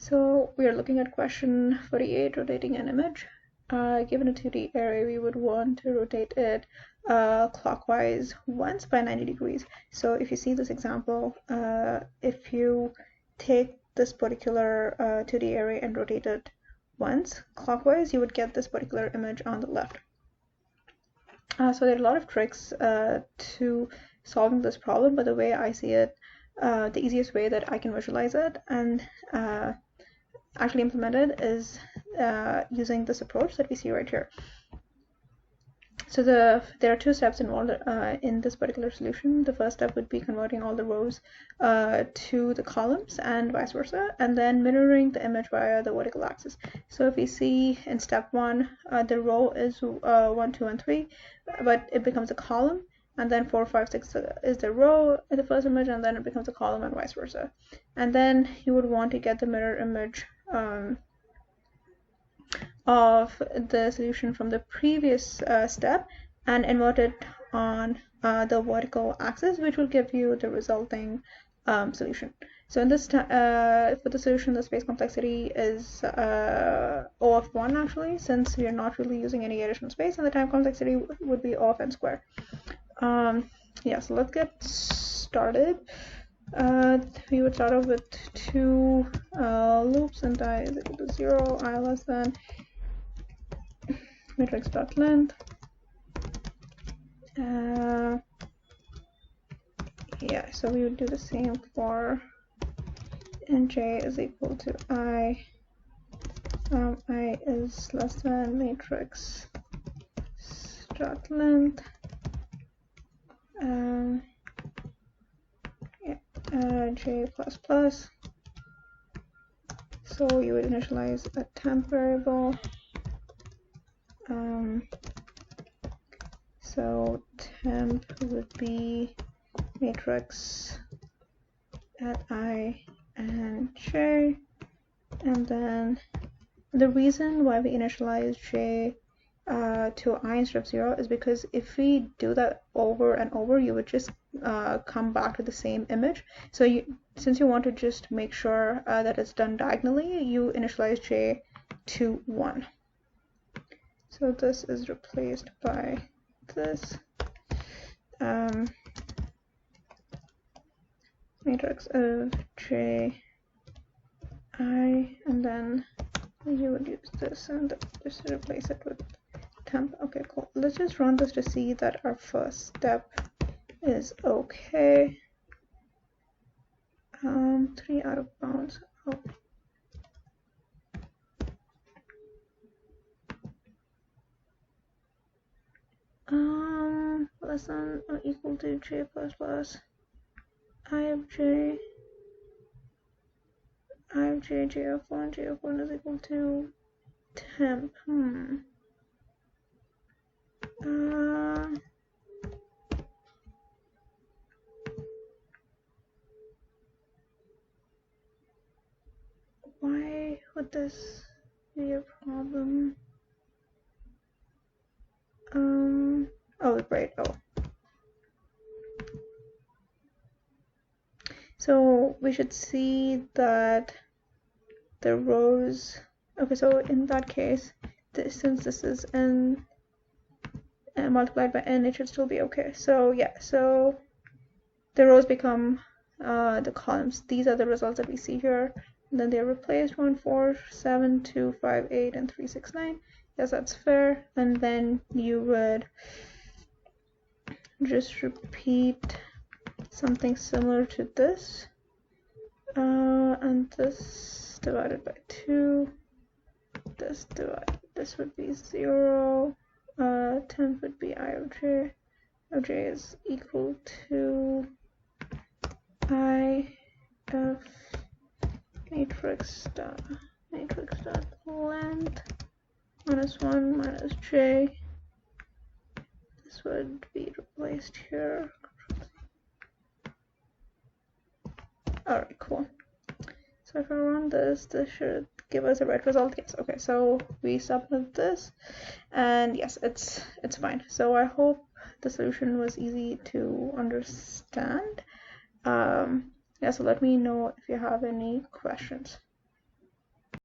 So we are looking at question 48, rotating an image. Given a 2D array, we would want to rotate it clockwise once by 90 degrees. So if you see this example, if you take this particular 2D array and rotate it once clockwise, you would get this particular image on the left. So there are a lot of tricks to solving this problem, but the way I see it, the easiest way that I can visualize it and actually implement it is using this approach that we see right here. So there are two steps involved in this particular solution. The first step would be converting all the rows to the columns and vice versa, and then mirroring the image via the vertical axis. So if we see in step 1, the row is 1, 2, and 3, but it becomes a column, and then 4, 5, 6 is the row in the first image, and then it becomes a column and vice versa. And then you would want to get the mirror image of the solution from the previous step and invert it on the vertical axis, which will give you the resulting solution. So in this for the solution, the space complexity is O of 1 actually, since we are not really using any additional space, and the time complexity would be O of n squared. Yeah, so let's get started. We would start off with two loops, and I is equal to 0, I less than matrix dot length. Yeah, so we would do the same for nj is equal to I is less than matrix dot length. J plus plus. So you would initialize a temp variable. So temp would be matrix at I and j, and then the reason why we initialize j to I instead of 0 is because if we do that over and over, you would just come back to the same image. So since you want to just make sure that it's done diagonally, you initialize j to 1. So this is replaced by this matrix of j I, and then you would use this and just replace it with temp. Okay, cool. Let's just run this to see that our first step is okay. 3 out of bounds. Oh. Less than or equal to j plus plus I of j j of 1 is equal to temp. Why would this be a problem? Oh, right. Oh. So we should see that the rows, okay, so in that case, since this is n multiplied by n, it should still be okay. So yeah, so the rows become the columns. These are the results that we see here. And then they're replaced 1, 4, 7, 2, 5, 8, and 3, 6, 9. Yes, that's fair. And then you would just repeat something similar to this, and this divided by 2, this would be 0, temp would be I of j is equal to I of matrix dot length minus 1 minus j. This would be replaced here. Alright, cool. So if I run this, this should give us a right result. Yes, okay, so we submit this, and yes, it's fine. So I hope the solution was easy to understand. Yeah, so let me know if you have any questions.